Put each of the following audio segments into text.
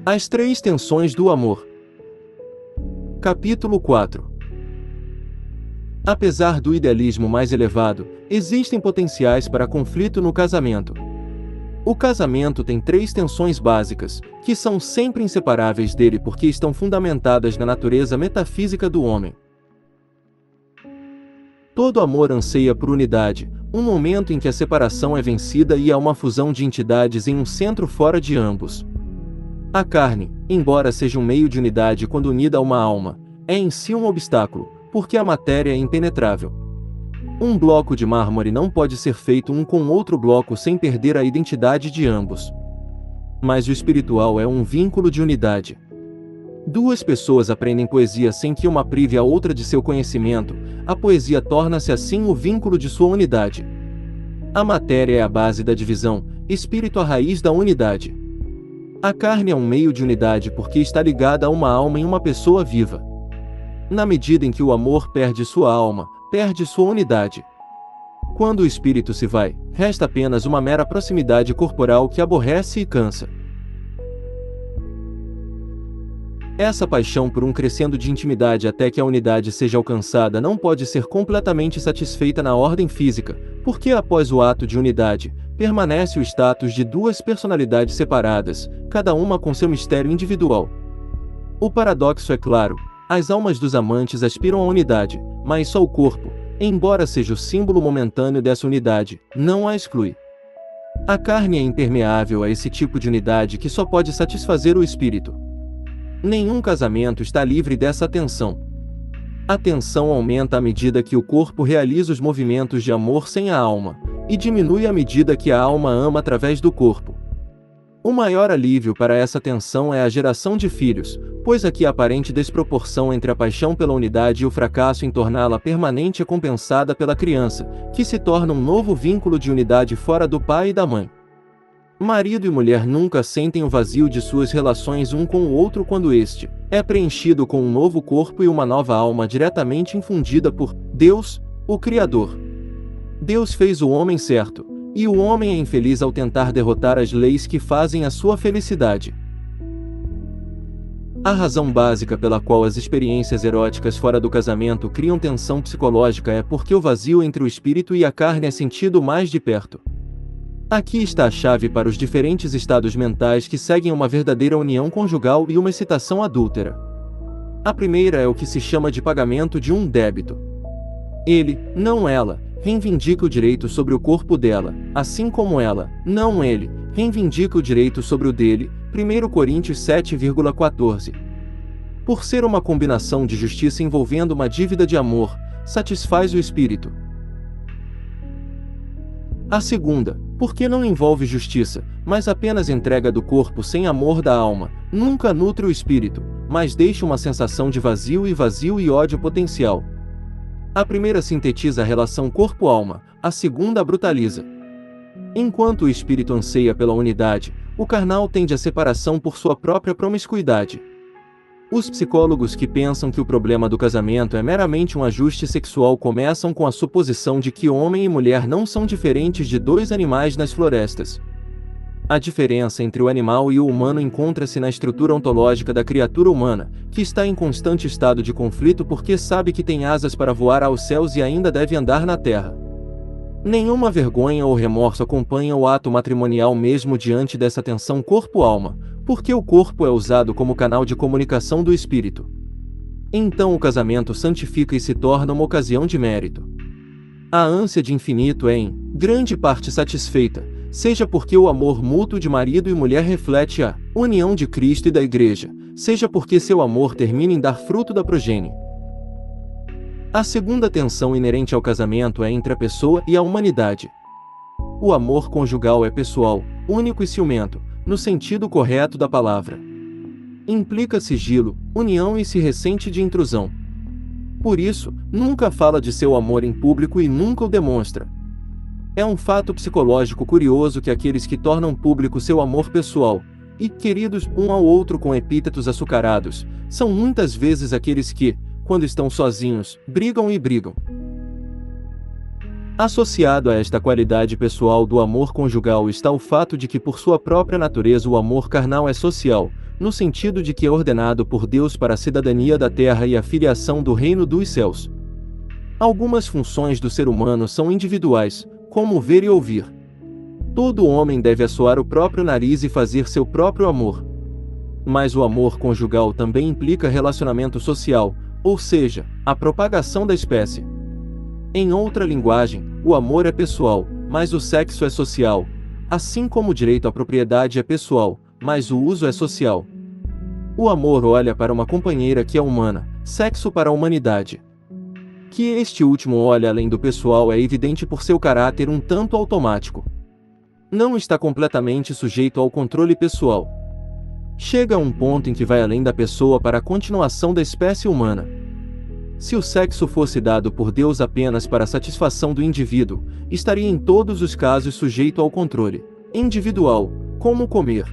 As três tensões do amor. Capítulo 4. Apesar do idealismo mais elevado, existem potenciais para conflito no casamento. O casamento tem três tensões básicas, que são sempre inseparáveis dele porque estão fundamentadas na natureza metafísica do homem. Todo amor anseia por unidade, um momento em que a separação é vencida e há uma fusão de entidades em um centro fora de ambos. A carne, embora seja um meio de unidade quando unida a uma alma, é em si um obstáculo, porque a matéria é impenetrável. Um bloco de mármore não pode ser feito um com outro bloco sem perder a identidade de ambos. Mas o espiritual é um vínculo de unidade. Duas pessoas aprendem poesia sem que uma prive a outra de seu conhecimento, a poesia torna-se assim o vínculo de sua unidade. A matéria é a base da divisão, espírito a raiz da unidade. A carne é um meio de unidade porque está ligada a uma alma em uma pessoa viva. Na medida em que o amor perde sua alma, perde sua unidade. Quando o espírito se vai, resta apenas uma mera proximidade corporal que aborrece e cansa. Essa paixão por um crescendo de intimidade até que a unidade seja alcançada não pode ser completamente satisfeita na ordem física, porque após o ato de unidade, permanece o status de duas personalidades separadas, cada uma com seu mistério individual. O paradoxo é claro, as almas dos amantes aspiram à unidade, mas só o corpo, embora seja o símbolo momentâneo dessa unidade, não a exclui. A carne é impermeável a esse tipo de unidade que só pode satisfazer o espírito. Nenhum casamento está livre dessa tensão. A tensão aumenta à medida que o corpo realiza os movimentos de amor sem a alma, e diminui à medida que a alma ama através do corpo. O maior alívio para essa tensão é a geração de filhos, pois aqui a aparente desproporção entre a paixão pela unidade e o fracasso em torná-la permanente é compensada pela criança, que se torna um novo vínculo de unidade fora do pai e da mãe. Marido e mulher nunca sentem o vazio de suas relações um com o outro quando este é preenchido com um novo corpo e uma nova alma diretamente infundida por Deus, o Criador. Deus fez o homem certo, e o homem é infeliz ao tentar derrotar as leis que fazem a sua felicidade. A razão básica pela qual as experiências eróticas fora do casamento criam tensão psicológica é porque o vazio entre o espírito e a carne é sentido mais de perto. Aqui está a chave para os diferentes estados mentais que seguem uma verdadeira união conjugal e uma excitação adúltera. A primeira é o que se chama de pagamento de um débito. Ele, não ela, reivindica o direito sobre o corpo dela, assim como ela, não ele, reivindica o direito sobre o dele, 1 Coríntios 7,14. Por ser uma combinação de justiça envolvendo uma dívida de amor, satisfaz o espírito. A segunda, porque não envolve justiça, mas apenas entrega do corpo sem amor da alma, nunca nutre o espírito, mas deixa uma sensação de vazio e ódio potencial. A primeira sintetiza a relação corpo-alma, a segunda a brutaliza. Enquanto o espírito anseia pela unidade, o carnal tende à separação por sua própria promiscuidade. Os psicólogos que pensam que o problema do casamento é meramente um ajuste sexual começam com a suposição de que homem e mulher não são diferentes de dois animais nas florestas. A diferença entre o animal e o humano encontra-se na estrutura ontológica da criatura humana, que está em constante estado de conflito porque sabe que tem asas para voar aos céus e ainda deve andar na terra. Nenhuma vergonha ou remorso acompanha o ato matrimonial mesmo diante dessa tensão corpo-alma, porque o corpo é usado como canal de comunicação do espírito. Então o casamento santifica e se torna uma ocasião de mérito. A ânsia de infinito é em grande parte satisfeita, seja porque o amor mútuo de marido e mulher reflete a união de Cristo e da Igreja, seja porque seu amor termina em dar fruto da progenie. A segunda tensão inerente ao casamento é entre a pessoa e a humanidade. O amor conjugal é pessoal, único e ciumento, no sentido correto da palavra. Implica sigilo, união e se ressente de intrusão. Por isso, nunca fala de seu amor em público e nunca o demonstra. É um fato psicológico curioso que aqueles que tornam público seu amor pessoal, e queridos um ao outro com epítetos açucarados, são muitas vezes aqueles que, quando estão sozinhos, brigam e brigam. Associado a esta qualidade pessoal do amor conjugal está o fato de que por sua própria natureza o amor carnal é social, no sentido de que é ordenado por Deus para a cidadania da terra e a filiação do reino dos céus. Algumas funções do ser humano são individuais, como ver e ouvir. Todo homem deve assoar o próprio nariz e fazer seu próprio amor. Mas o amor conjugal também implica relacionamento social, ou seja, a propagação da espécie. Em outra linguagem, o amor é pessoal, mas o sexo é social, assim como o direito à propriedade é pessoal, mas o uso é social. O amor olha para uma companheira que é humana, sexo para a humanidade. Que este último olha além do pessoal é evidente por seu caráter um tanto automático. Não está completamente sujeito ao controle pessoal. Chega a um ponto em que vai além da pessoa para a continuação da espécie humana. Se o sexo fosse dado por Deus apenas para a satisfação do indivíduo, estaria em todos os casos sujeito ao controle individual, como comer.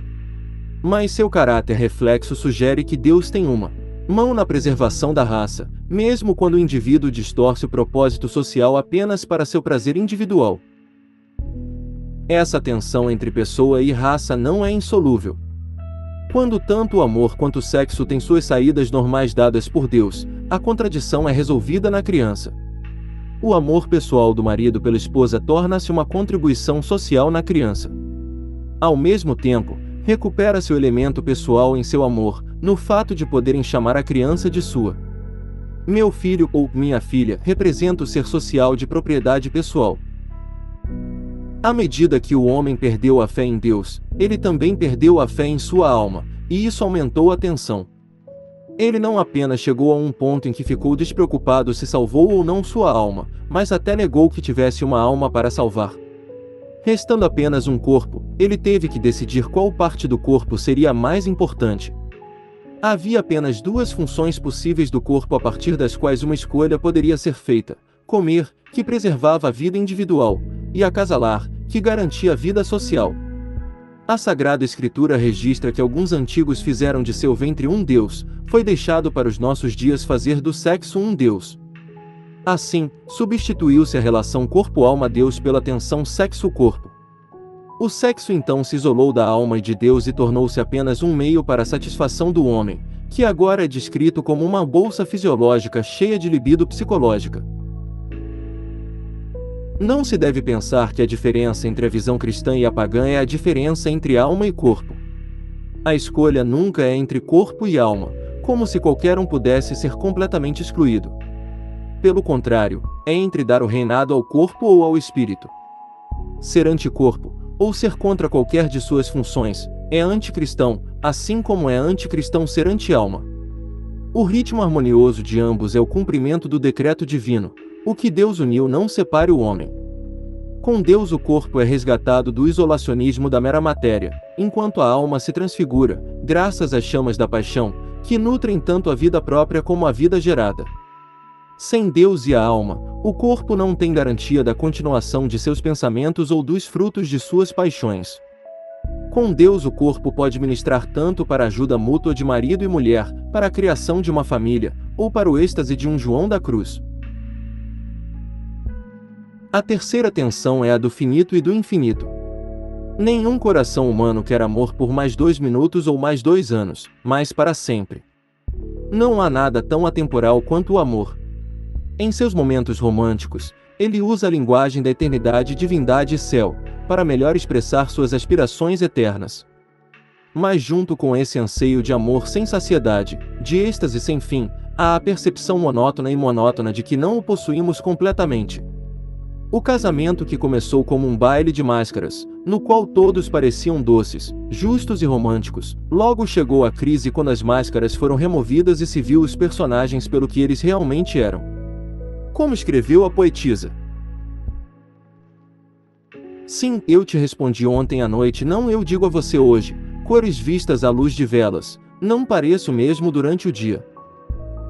Mas seu caráter reflexo sugere que Deus tem uma mão na preservação da raça, mesmo quando o indivíduo distorce o propósito social apenas para seu prazer individual. Essa tensão entre pessoa e raça não é insolúvel. Quando tanto o amor quanto o sexo têm suas saídas normais dadas por Deus, a contradição é resolvida na criança. O amor pessoal do marido pela esposa torna-se uma contribuição social na criança. Ao mesmo tempo, recupera-se o elemento pessoal em seu amor, no fato de poderem chamar a criança de sua. Meu filho ou minha filha representa o ser social de propriedade pessoal. À medida que o homem perdeu a fé em Deus, ele também perdeu a fé em sua alma, e isso aumentou a tensão. Ele não apenas chegou a um ponto em que ficou despreocupado se salvou ou não sua alma, mas até negou que tivesse uma alma para salvar. Restando apenas um corpo, ele teve que decidir qual parte do corpo seria a mais importante. Havia apenas duas funções possíveis do corpo a partir das quais uma escolha poderia ser feita: comer, que preservava a vida individual, e acasalar, que garantia a vida social. A Sagrada Escritura registra que alguns antigos fizeram de seu ventre um Deus, foi deixado para os nossos dias fazer do sexo um Deus. Assim, substituiu-se a relação corpo-alma-Deus pela tensão sexo-corpo. O sexo então se isolou da alma e de Deus e tornou-se apenas um meio para a satisfação do homem, que agora é descrito como uma bolsa fisiológica cheia de libido psicológica. Não se deve pensar que a diferença entre a visão cristã e a pagã é a diferença entre alma e corpo. A escolha nunca é entre corpo e alma, como se qualquer um pudesse ser completamente excluído. Pelo contrário, é entre dar o reinado ao corpo ou ao espírito. Ser anticorpo, ou ser contra qualquer de suas funções, é anticristão, assim como é anticristão ser anti-alma. O ritmo harmonioso de ambos é o cumprimento do decreto divino: o que Deus uniu não separe o homem. Com Deus o corpo é resgatado do isolacionismo da mera matéria, enquanto a alma se transfigura, graças às chamas da paixão, que nutrem tanto a vida própria como a vida gerada. Sem Deus e a alma, o corpo não tem garantia da continuação de seus pensamentos ou dos frutos de suas paixões. Com Deus o corpo pode ministrar tanto para a ajuda mútua de marido e mulher, para a criação de uma família, ou para o êxtase de um João da Cruz. A terceira tensão é a do finito e do infinito. Nenhum coração humano quer amor por mais 2 minutos ou mais 2 anos, mas para sempre. Não há nada tão atemporal quanto o amor. Em seus momentos românticos, ele usa a linguagem da eternidade, divindade e céu, para melhor expressar suas aspirações eternas. Mas junto com esse anseio de amor sem saciedade, de êxtase sem fim, há a percepção monótona de que não o possuímos completamente. O casamento, que começou como um baile de máscaras, no qual todos pareciam doces, justos e românticos, logo chegou à crise quando as máscaras foram removidas e se viu os personagens pelo que eles realmente eram. Como escreveu a poetisa: sim, eu te respondi ontem à noite, não eu digo a você hoje, cores vistas à luz de velas, não pareço mesmo durante o dia.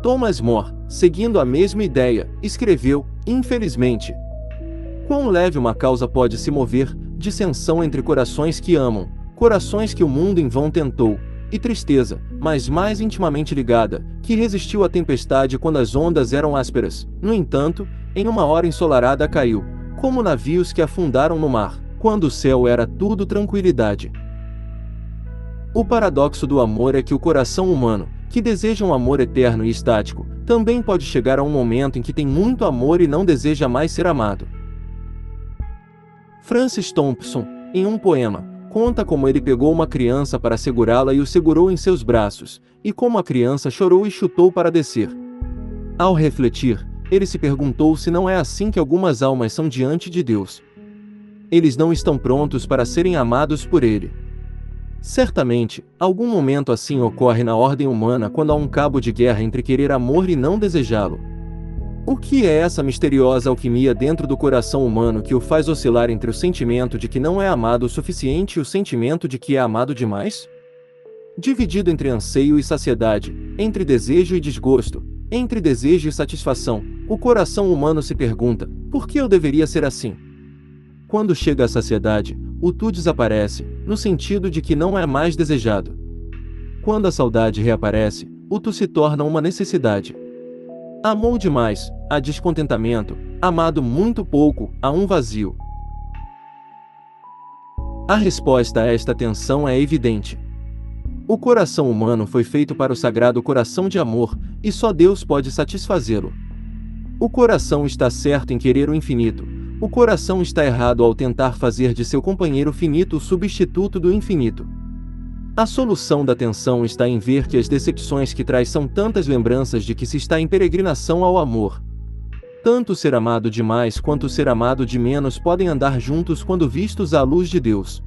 Thomas More, seguindo a mesma ideia, escreveu: infelizmente. Quão leve uma causa pode se mover, dissensão entre corações que amam, corações que o mundo em vão tentou, e tristeza, mas mais intimamente ligada, que resistiu à tempestade quando as ondas eram ásperas, no entanto, em uma hora ensolarada caiu, como navios que afundaram no mar, quando o céu era tudo tranquilidade. O paradoxo do amor é que o coração humano, que deseja um amor eterno e estático, também pode chegar a um momento em que tem muito amor e não deseja mais ser amado. Francis Thompson, em um poema, conta como ele pegou uma criança para segurá-la e o segurou em seus braços, e como a criança chorou e chutou para descer. Ao refletir, ele se perguntou se não é assim que algumas almas são diante de Deus. Eles não estão prontos para serem amados por Ele. Certamente, algum momento assim ocorre na ordem humana quando há um cabo de guerra entre querer amor e não desejá-lo. O que é essa misteriosa alquimia dentro do coração humano que o faz oscilar entre o sentimento de que não é amado o suficiente e o sentimento de que é amado demais? Dividido entre anseio e saciedade, entre desejo e desgosto, entre desejo e satisfação, o coração humano se pergunta: por que eu deveria ser assim? Quando chega a saciedade, o tu desaparece, no sentido de que não é mais desejado. Quando a saudade reaparece, o tu se torna uma necessidade. Amou demais, há descontentamento; amado muito pouco, há um vazio. A resposta a esta tensão é evidente. O coração humano foi feito para o sagrado coração de amor, e só Deus pode satisfazê-lo. O coração está certo em querer o infinito. O coração está errado ao tentar fazer de seu companheiro finito o substituto do infinito. A solução da tensão está em ver que as decepções que traz são tantas lembranças de que se está em peregrinação ao amor. Tanto ser amado demais quanto ser amado de menos podem andar juntos quando vistos à luz de Deus.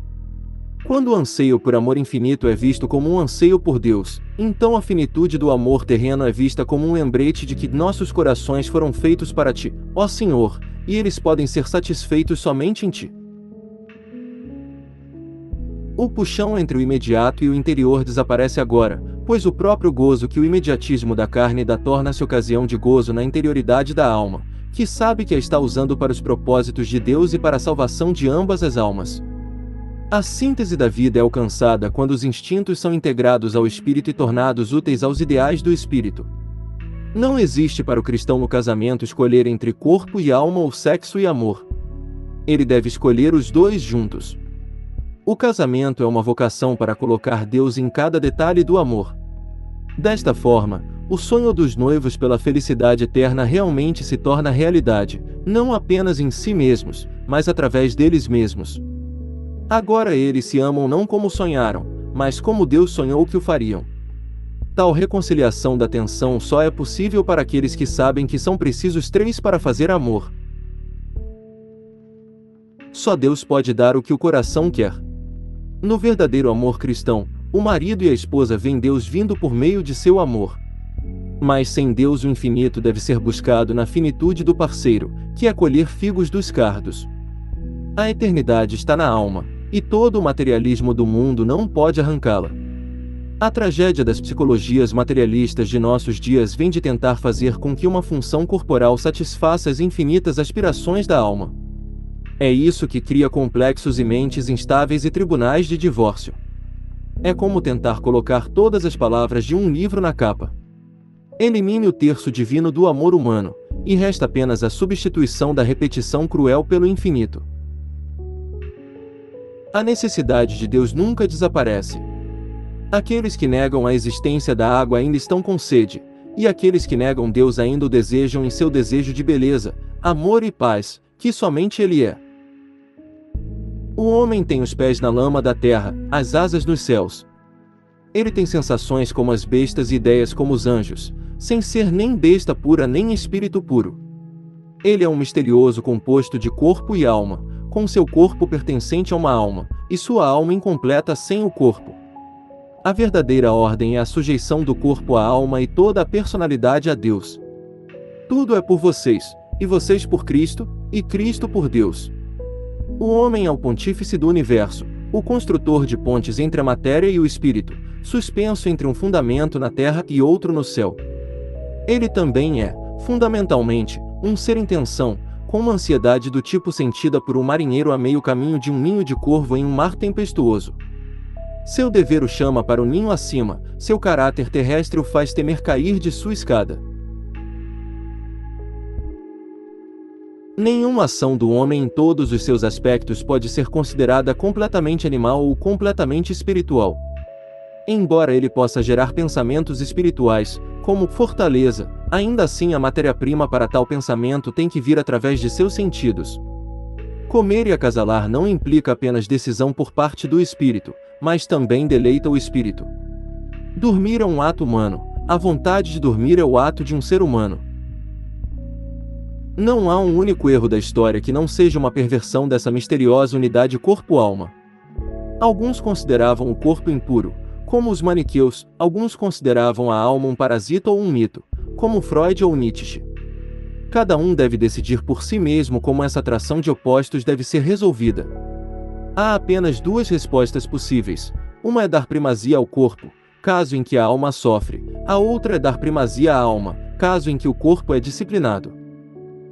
Quando o anseio por amor infinito é visto como um anseio por Deus, então a finitude do amor terreno é vista como um lembrete de que nossos corações foram feitos para Ti, ó Senhor, e eles podem ser satisfeitos somente em Ti. O puxão entre o imediato e o interior desaparece agora, pois o próprio gozo que o imediatismo da carne dá torna-se ocasião de gozo na interioridade da alma, que sabe que a está usando para os propósitos de Deus e para a salvação de ambas as almas. A síntese da vida é alcançada quando os instintos são integrados ao espírito e tornados úteis aos ideais do espírito. Não existe para o cristão no casamento escolher entre corpo e alma ou sexo e amor. Ele deve escolher os dois juntos. O casamento é uma vocação para colocar Deus em cada detalhe do amor. Desta forma, o sonho dos noivos pela felicidade eterna realmente se torna realidade, não apenas em si mesmos, mas através deles mesmos. Agora eles se amam não como sonharam, mas como Deus sonhou que o fariam. Tal reconciliação da tensão só é possível para aqueles que sabem que são precisos três para fazer amor. Só Deus pode dar o que o coração quer. No verdadeiro amor cristão, o marido e a esposa veem Deus vindo por meio de seu amor. Mas sem Deus o infinito deve ser buscado na finitude do parceiro, que é colher figos dos cardos. A eternidade está na alma, e todo o materialismo do mundo não pode arrancá-la. A tragédia das psicologias materialistas de nossos dias vem de tentar fazer com que uma função corporal satisfaça as infinitas aspirações da alma. É isso que cria complexos e mentes instáveis e tribunais de divórcio. É como tentar colocar todas as palavras de um livro na capa. Elimine o terço divino do amor humano, e resta apenas a substituição da repetição cruel pelo infinito. A necessidade de Deus nunca desaparece. Aqueles que negam a existência da água ainda estão com sede, e aqueles que negam Deus ainda o desejam em seu desejo de beleza, amor e paz, que somente Ele é. O homem tem os pés na lama da terra, as asas nos céus. Ele tem sensações como as bestas e ideias como os anjos, sem ser nem besta pura nem espírito puro. Ele é um misterioso composto de corpo e alma, com seu corpo pertencente a uma alma, e sua alma incompleta sem o corpo. A verdadeira ordem é a sujeição do corpo à alma e toda a personalidade a Deus. Tudo é por vocês, e vocês por Cristo, e Cristo por Deus. O homem é o pontífice do universo, o construtor de pontes entre a matéria e o espírito, suspenso entre um fundamento na terra e outro no céu. Ele também é, fundamentalmente, um ser em tensão, com uma ansiedade do tipo sentida por um marinheiro a meio caminho de um ninho de corvo em um mar tempestuoso. Seu dever o chama para o ninho acima, seu caráter terrestre o faz temer cair de sua escada. Nenhuma ação do homem em todos os seus aspectos pode ser considerada completamente animal ou completamente espiritual. Embora ele possa gerar pensamentos espirituais, como fortaleza, ainda assim a matéria-prima para tal pensamento tem que vir através de seus sentidos. Comer e acasalar não implica apenas decisão por parte do espírito, mas também deleita o espírito. Dormir é um ato humano, a vontade de dormir é o ato de um ser humano. Não há um único erro da história que não seja uma perversão dessa misteriosa unidade corpo-alma. Alguns consideravam o corpo impuro, como os maniqueus, alguns consideravam a alma um parasita ou um mito, como Freud ou Nietzsche. Cada um deve decidir por si mesmo como essa atração de opostos deve ser resolvida. Há apenas duas respostas possíveis. Uma é dar primazia ao corpo, caso em que a alma sofre. A outra é dar primazia à alma, caso em que o corpo é disciplinado.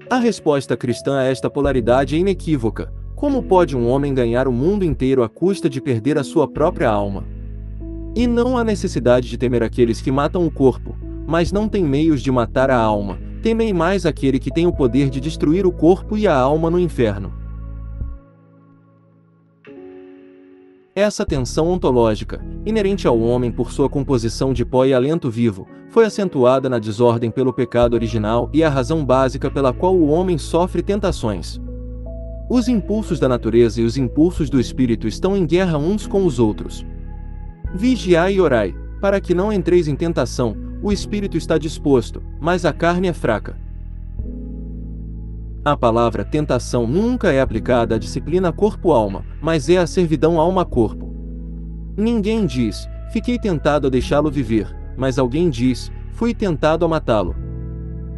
A resposta cristã a esta polaridade é inequívoca. Como pode um homem ganhar o mundo inteiro à custa de perder a sua própria alma? E não há necessidade de temer aqueles que matam o corpo, mas não têm meios de matar a alma. Temei mais aquele que tem o poder de destruir o corpo e a alma no inferno. Essa tensão ontológica, inerente ao homem por sua composição de pó e alento vivo, foi acentuada na desordem pelo pecado original e é a razão básica pela qual o homem sofre tentações. Os impulsos da natureza e os impulsos do espírito estão em guerra uns com os outros. Vigiai e orai, para que não entreis em tentação. O espírito está disposto, mas a carne é fraca. A palavra tentação nunca é aplicada à disciplina corpo-alma, mas é à servidão alma-corpo. Ninguém diz, fiquei tentado a deixá-lo viver, mas alguém diz, fui tentado a matá-lo.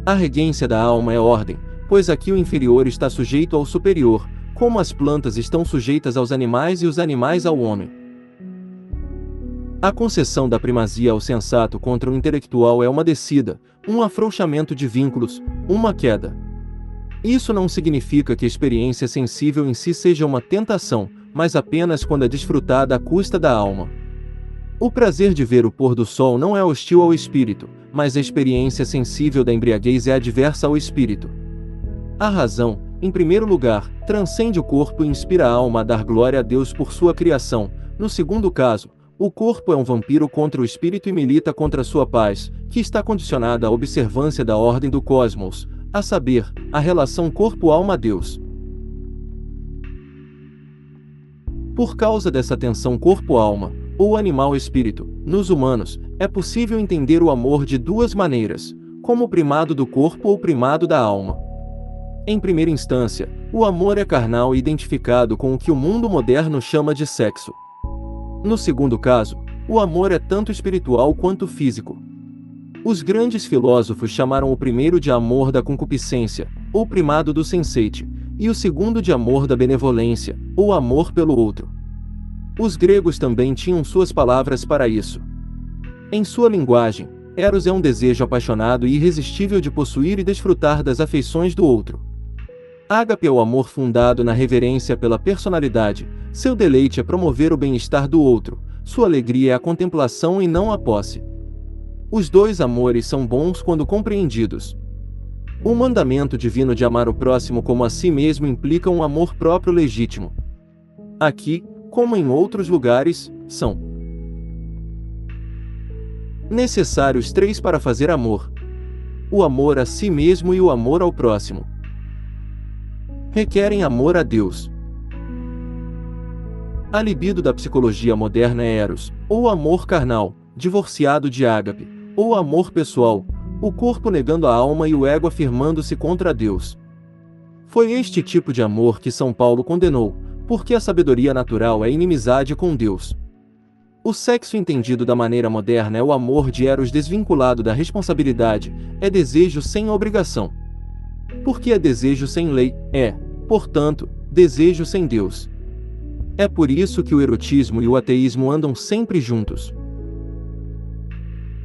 A regência da alma é ordem, pois aqui o inferior está sujeito ao superior, como as plantas estão sujeitas aos animais e os animais ao homem. A concessão da primazia ao sensato contra o intelectual é uma descida, um afrouxamento de vínculos, uma queda. Isso não significa que a experiência sensível em si seja uma tentação, mas apenas quando é desfrutada à custa da alma. O prazer de ver o pôr do sol não é hostil ao espírito, mas a experiência sensível da embriaguez é adversa ao espírito. A razão, em primeiro lugar, transcende o corpo e inspira a alma a dar glória a Deus por sua criação. No segundo caso, o corpo é um vampiro contra o espírito e milita contra sua paz, que está condicionada à observância da ordem do cosmos, a saber, a relação corpo-alma-Deus. Por causa dessa tensão corpo-alma, ou animal-espírito, nos humanos, é possível entender o amor de duas maneiras, como primado do corpo ou primado da alma. Em primeira instância, o amor é carnal e identificado com o que o mundo moderno chama de sexo. No segundo caso, o amor é tanto espiritual quanto físico. Os grandes filósofos chamaram o primeiro de amor da concupiscência, ou primado do sensate, e o segundo de amor da benevolência, ou amor pelo outro. Os gregos também tinham suas palavras para isso. Em sua linguagem, eros é um desejo apaixonado e irresistível de possuir e desfrutar das afeições do outro. Ágape é o amor fundado na reverência pela personalidade, seu deleite é promover o bem-estar do outro, sua alegria é a contemplação e não a posse. Os dois amores são bons quando compreendidos. O mandamento divino de amar o próximo como a si mesmo implica um amor próprio legítimo. Aqui, como em outros lugares, são necessários três para fazer amor: o amor a si mesmo e o amor ao próximo. Requerem amor a Deus. A libido da psicologia moderna é eros, ou amor carnal, divorciado de ágape, ou amor pessoal, o corpo negando a alma e o ego afirmando-se contra Deus. Foi este tipo de amor que São Paulo condenou, porque a sabedoria natural é inimizade com Deus. O sexo entendido da maneira moderna é o amor de eros desvinculado da responsabilidade, é desejo sem obrigação. Porque é desejo sem lei, é, portanto, desejo sem Deus. É por isso que o erotismo e o ateísmo andam sempre juntos.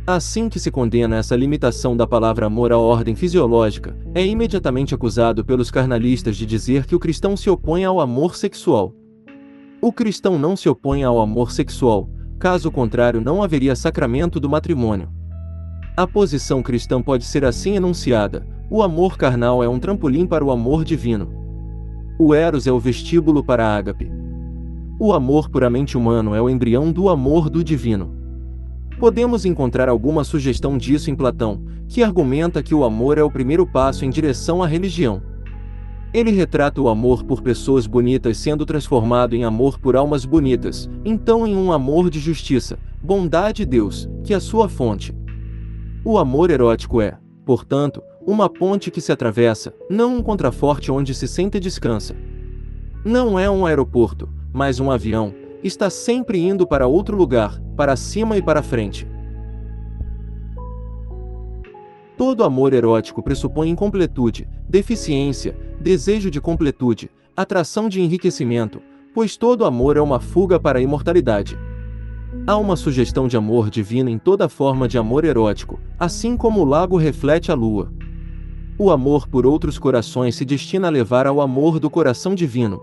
Assim que se condena essa limitação da palavra amor à ordem fisiológica, é imediatamente acusado pelos carnalistas de dizer que o cristão se opõe ao amor sexual. O cristão não se opõe ao amor sexual, caso contrário não haveria sacramento do matrimônio. A posição cristã pode ser assim enunciada: o amor carnal é um trampolim para o amor divino. O eros é o vestíbulo para a ágape. O amor puramente humano é o embrião do amor do divino. Podemos encontrar alguma sugestão disso em Platão, que argumenta que o amor é o primeiro passo em direção à religião. Ele retrata o amor por pessoas bonitas sendo transformado em amor por almas bonitas, então em um amor de justiça, bondade e Deus, que é a sua fonte. O amor erótico é, portanto, uma ponte que se atravessa, não um contraforte onde se senta e descansa. Não é um aeroporto, mas um avião, está sempre indo para outro lugar, para cima e para frente. Todo amor erótico pressupõe incompletude, deficiência, desejo de completude, atração de enriquecimento, pois todo amor é uma fuga para a imortalidade. Há uma sugestão de amor divino em toda forma de amor erótico, assim como o lago reflete a lua. O amor por outros corações se destina a levar ao amor do coração divino.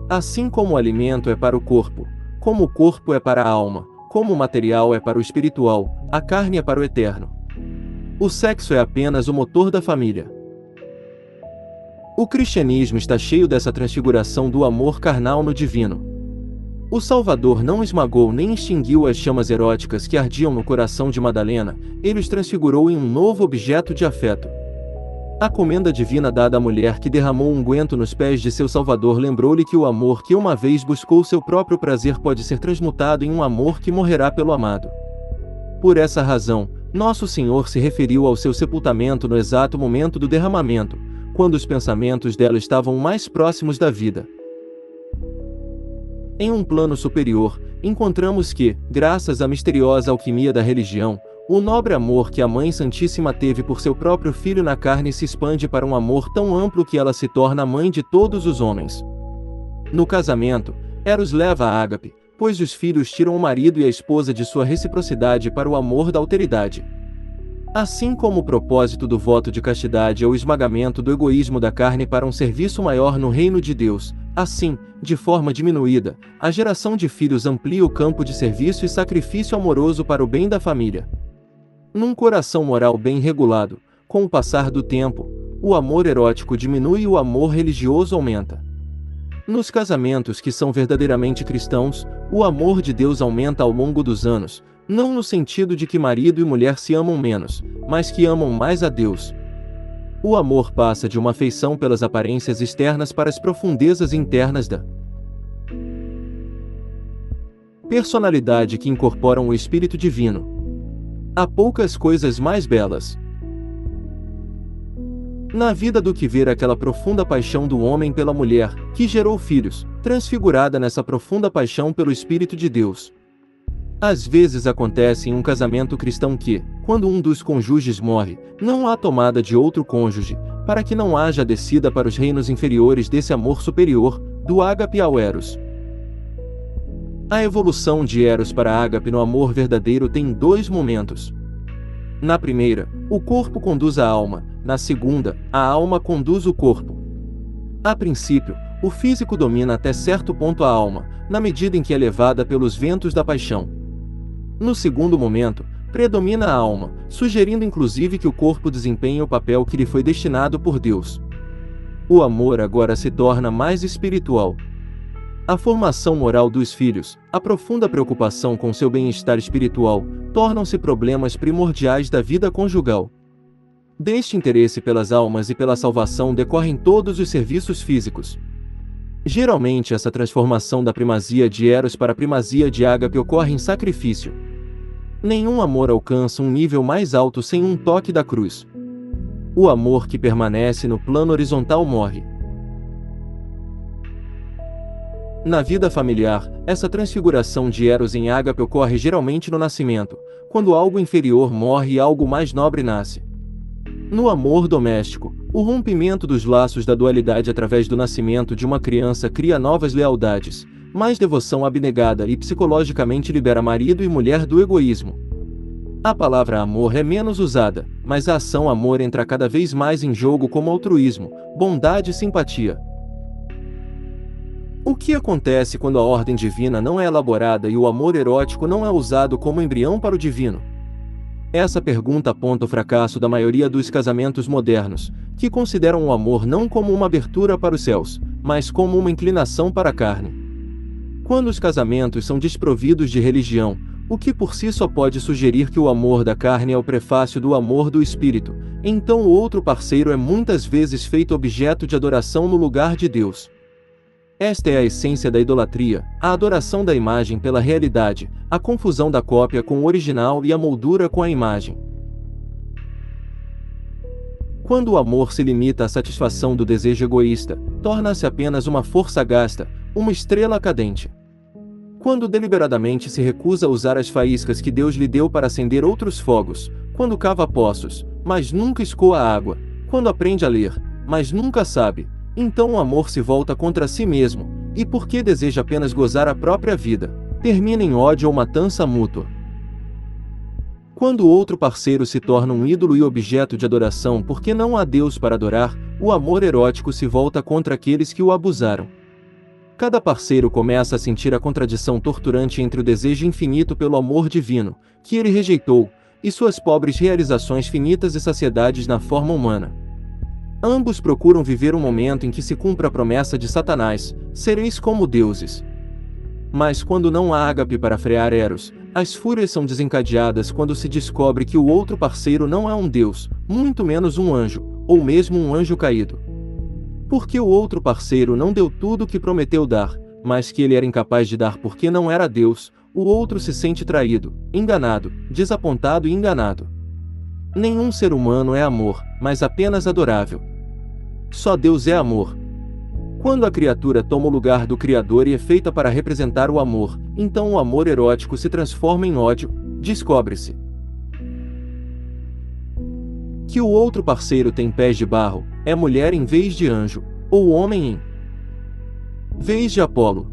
Assim como o alimento é para o corpo, como o corpo é para a alma, como o material é para o espiritual, a carne é para o eterno. O sexo é apenas o motor da família. O cristianismo está cheio dessa transfiguração do amor carnal no divino. O Salvador não esmagou nem extinguiu as chamas eróticas que ardiam no coração de Madalena, ele os transfigurou em um novo objeto de afeto. A comenda divina dada à mulher que derramou unguento nos pés de seu Salvador lembrou-lhe que o amor que uma vez buscou seu próprio prazer pode ser transmutado em um amor que morrerá pelo amado. Por essa razão, Nosso Senhor se referiu ao seu sepultamento no exato momento do derramamento, quando os pensamentos dela estavam mais próximos da vida. Em um plano superior, encontramos que, graças à misteriosa alquimia da religião, o nobre amor que a Mãe Santíssima teve por seu próprio filho na carne se expande para um amor tão amplo que ela se torna a mãe de todos os homens. No casamento, Eros leva a ágape, pois os filhos tiram o marido e a esposa de sua reciprocidade para o amor da alteridade. Assim como o propósito do voto de castidade é o esmagamento do egoísmo da carne para um serviço maior no reino de Deus, assim, de forma diminuída, a geração de filhos amplia o campo de serviço e sacrifício amoroso para o bem da família. Num coração moral bem regulado, com o passar do tempo, o amor erótico diminui e o amor religioso aumenta. Nos casamentos que são verdadeiramente cristãos, o amor de Deus aumenta ao longo dos anos, não no sentido de que marido e mulher se amam menos, mas que amam mais a Deus. O amor passa de uma afeição pelas aparências externas para as profundezas internas da personalidade que incorporam o Espírito Divino. Há poucas coisas mais belas na vida do que ver aquela profunda paixão do homem pela mulher, que gerou filhos, transfigurada nessa profunda paixão pelo Espírito de Deus. Às vezes acontece em um casamento cristão que, quando um dos cônjuges morre, não há tomada de outro cônjuge, para que não haja descida para os reinos inferiores desse amor superior, do ágape ao eros. A evolução de eros para ágape no amor verdadeiro tem dois momentos. Na primeira, o corpo conduz a alma, na segunda, a alma conduz o corpo. A princípio, o físico domina até certo ponto a alma, na medida em que é levada pelos ventos da paixão. No segundo momento, predomina a alma, sugerindo inclusive que o corpo desempenhe o papel que lhe foi destinado por Deus. O amor agora se torna mais espiritual. A formação moral dos filhos, a profunda preocupação com seu bem-estar espiritual, tornam-se problemas primordiais da vida conjugal. Deste interesse pelas almas e pela salvação decorrem todos os serviços físicos. Geralmente essa transformação da primazia de Eros para a primazia de ágape ocorre em sacrifício. Nenhum amor alcança um nível mais alto sem um toque da cruz. O amor que permanece no plano horizontal morre. Na vida familiar, essa transfiguração de Eros em ágape ocorre geralmente no nascimento, quando algo inferior morre e algo mais nobre nasce. No amor doméstico, o rompimento dos laços da dualidade através do nascimento de uma criança cria novas lealdades, mais devoção abnegada e psicologicamente libera marido e mulher do egoísmo. A palavra amor é menos usada, mas a ação amor entra cada vez mais em jogo como altruísmo, bondade e simpatia. O que acontece quando a ordem divina não é elaborada e o amor erótico não é usado como embrião para o divino? Essa pergunta aponta o fracasso da maioria dos casamentos modernos, que consideram o amor não como uma abertura para os céus, mas como uma inclinação para a carne. Quando os casamentos são desprovidos de religião, o que por si só pode sugerir que o amor da carne é o prefácio do amor do espírito. Então o outro parceiro é muitas vezes feito objeto de adoração no lugar de Deus. Esta é a essência da idolatria, a adoração da imagem pela realidade, a confusão da cópia com o original e a moldura com a imagem. Quando o amor se limita à satisfação do desejo egoísta, torna-se apenas uma força gasta, uma estrela cadente. Quando deliberadamente se recusa a usar as faíscas que Deus lhe deu para acender outros fogos, quando cava poços, mas nunca escoa água, quando aprende a ler, mas nunca sabe, então o amor se volta contra si mesmo, e porque deseja apenas gozar a própria vida, termina em ódio ou matança mútua. Quando o outro parceiro se torna um ídolo e objeto de adoração porque não há Deus para adorar, o amor erótico se volta contra aqueles que o abusaram. Cada parceiro começa a sentir a contradição torturante entre o desejo infinito pelo amor divino, que ele rejeitou, e suas pobres realizações finitas e saciedades na forma humana. Ambos procuram viver um momento em que se cumpra a promessa de Satanás: sereis como deuses. Mas quando não há ágape para frear Eros, as fúrias são desencadeadas quando se descobre que o outro parceiro não é um deus, muito menos um anjo, ou mesmo um anjo caído. Porque o outro parceiro não deu tudo o que prometeu dar, mas que ele era incapaz de dar porque não era Deus, o outro se sente traído, enganado, desapontado e enganado. Nenhum ser humano é amor, mas apenas adorável. Só Deus é amor. Quando a criatura toma o lugar do Criador e é feita para representar o amor, então o amor erótico se transforma em ódio, descobre-se que o outro parceiro tem pés de barro, é mulher em vez de anjo, ou homem em vez de Apolo.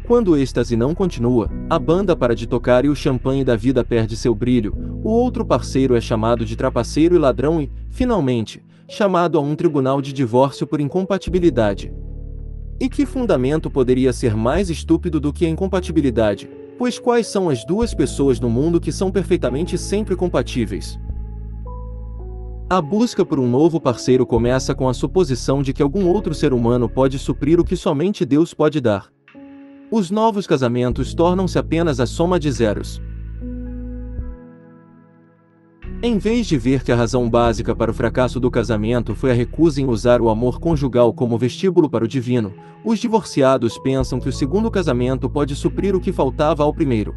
Quando o êxtase não continua, a banda para de tocar e o champanhe da vida perde seu brilho, o outro parceiro é chamado de trapaceiro e ladrão e, finalmente, chamado a um tribunal de divórcio por incompatibilidade. E que fundamento poderia ser mais estúpido do que a incompatibilidade? Pois quais são as duas pessoas no mundo que são perfeitamente sempre compatíveis? A busca por um novo parceiro começa com a suposição de que algum outro ser humano pode suprir o que somente Deus pode dar. Os novos casamentos tornam-se apenas a soma de zeros. Em vez de ver que a razão básica para o fracasso do casamento foi a recusa em usar o amor conjugal como vestíbulo para o divino, os divorciados pensam que o segundo casamento pode suprir o que faltava ao primeiro.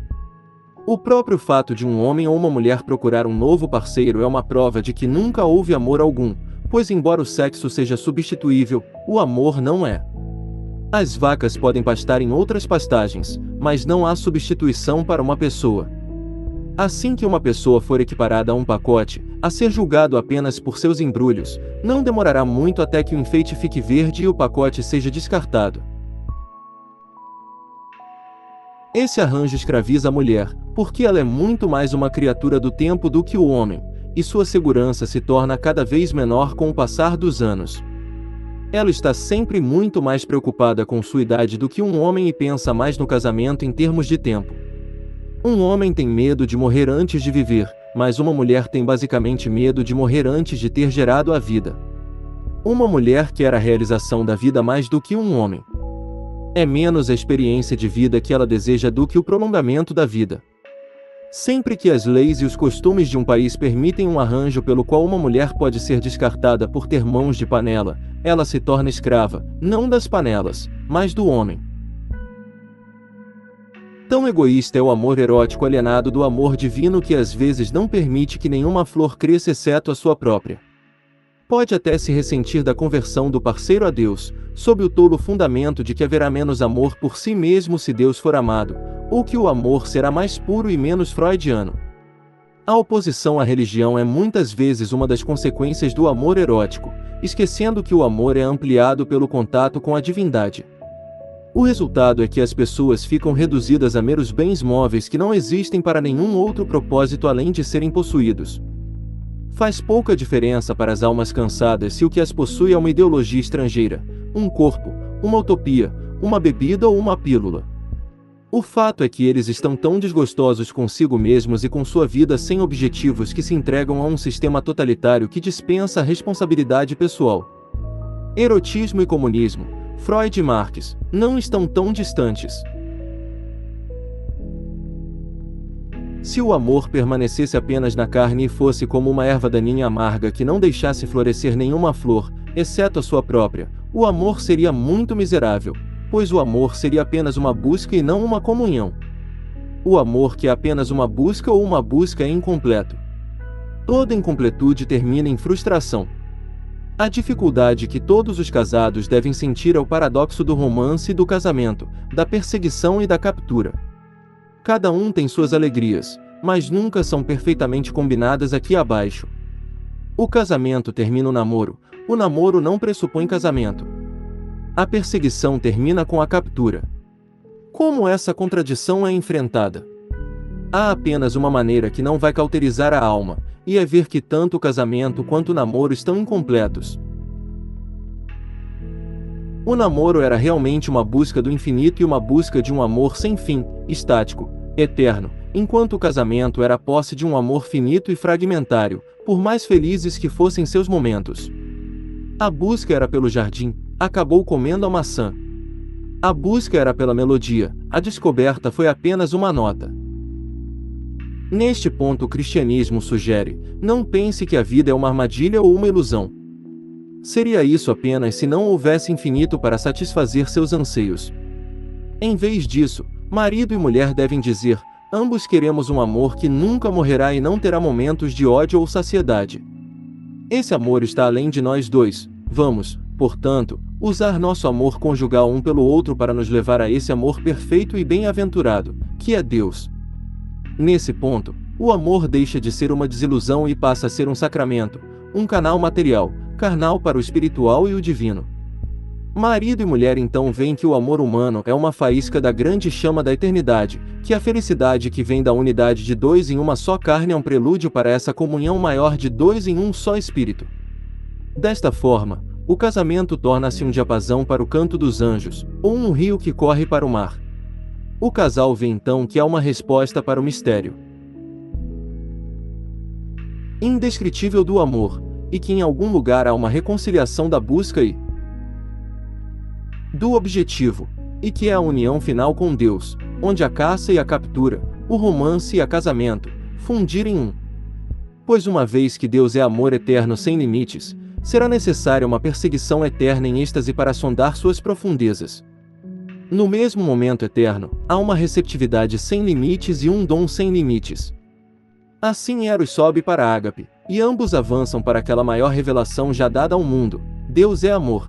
O próprio fato de um homem ou uma mulher procurar um novo parceiro é uma prova de que nunca houve amor algum, pois embora o sexo seja substituível, o amor não é. As vacas podem pastar em outras pastagens, mas não há substituição para uma pessoa. Assim que uma pessoa for equiparada a um pacote, a ser julgado apenas por seus embrulhos, não demorará muito até que o enfeite fique verde e o pacote seja descartado. Esse arranjo escraviza a mulher, porque ela é muito mais uma criatura do tempo do que o homem, e sua segurança se torna cada vez menor com o passar dos anos. Ela está sempre muito mais preocupada com sua idade do que um homem e pensa mais no casamento em termos de tempo. Um homem tem medo de morrer antes de viver, mas uma mulher tem basicamente medo de morrer antes de ter gerado a vida. Uma mulher quer a realização da vida mais do que um homem. É menos a experiência de vida que ela deseja do que o prolongamento da vida. Sempre que as leis e os costumes de um país permitem um arranjo pelo qual uma mulher pode ser descartada por ter mãos de panela, ela se torna escrava, não das panelas, mas do homem. Tão egoísta é o amor erótico alienado do amor divino que às vezes não permite que nenhuma flor cresça exceto a sua própria. Pode até se ressentir da conversão do parceiro a Deus, sob o tolo fundamento de que haverá menos amor por si mesmo se Deus for amado, ou que o amor será mais puro e menos freudiano. A oposição à religião é muitas vezes uma das consequências do amor erótico, esquecendo que o amor é ampliado pelo contato com a divindade. O resultado é que as pessoas ficam reduzidas a meros bens móveis que não existem para nenhum outro propósito além de serem possuídos. Faz pouca diferença para as almas cansadas se o que as possui é uma ideologia estrangeira, um corpo, uma utopia, uma bebida ou uma pílula. O fato é que eles estão tão desgostosos consigo mesmos e com sua vida sem objetivos que se entregam a um sistema totalitário que dispensa a responsabilidade pessoal. Erotismo e comunismo, Freud e Marx, não estão tão distantes. Se o amor permanecesse apenas na carne e fosse como uma erva daninha amarga que não deixasse florescer nenhuma flor, exceto a sua própria, o amor seria muito miserável, pois o amor seria apenas uma busca e não uma comunhão. O amor que é apenas uma busca ou uma busca é incompleto. Toda incompletude termina em frustração. A dificuldade que todos os casados devem sentir é o paradoxo do romance e do casamento, da perseguição e da captura. Cada um tem suas alegrias, mas nunca são perfeitamente combinadas aqui abaixo. O casamento termina o namoro não pressupõe casamento. A perseguição termina com a captura. Como essa contradição é enfrentada? Há apenas uma maneira que não vai cauterizar a alma, e é ver que tanto o casamento quanto o namoro estão incompletos. O namoro era realmente uma busca do infinito e uma busca de um amor sem fim, estático, eterno, enquanto o casamento era a posse de um amor finito e fragmentário, por mais felizes que fossem seus momentos. A busca era pelo jardim, acabou comendo a maçã. A busca era pela melodia, a descoberta foi apenas uma nota. Neste ponto o cristianismo sugere: não pense que a vida é uma armadilha ou uma ilusão. Seria isso apenas se não houvesse infinito para satisfazer seus anseios. Em vez disso, marido e mulher devem dizer: ambos queremos um amor que nunca morrerá e não terá momentos de ódio ou saciedade. Esse amor está além de nós dois. Vamos, portanto, usar nosso amor conjugal um pelo outro para nos levar a esse amor perfeito e bem-aventurado, que é Deus. Nesse ponto, o amor deixa de ser uma desilusão e passa a ser um sacramento, um canal material, carnal para o espiritual e o divino. Marido e mulher então veem que o amor humano é uma faísca da grande chama da eternidade, que a felicidade que vem da unidade de dois em uma só carne é um prelúdio para essa comunhão maior de dois em um só espírito. Desta forma, o casamento torna-se um diapasão para o canto dos anjos, ou um rio que corre para o mar. O casal vê então que há uma resposta para o mistério indescritível do amor, e que em algum lugar há uma reconciliação da busca e do objetivo, e que é a união final com Deus, onde a caça e a captura, o romance e a casamento, fundirem um. Pois uma vez que Deus é amor eterno sem limites, será necessária uma perseguição eterna em êxtase para sondar suas profundezas. No mesmo momento eterno, há uma receptividade sem limites e um dom sem limites. Assim Eros sobe para Ágape, e ambos avançam para aquela maior revelação já dada ao mundo: Deus é amor.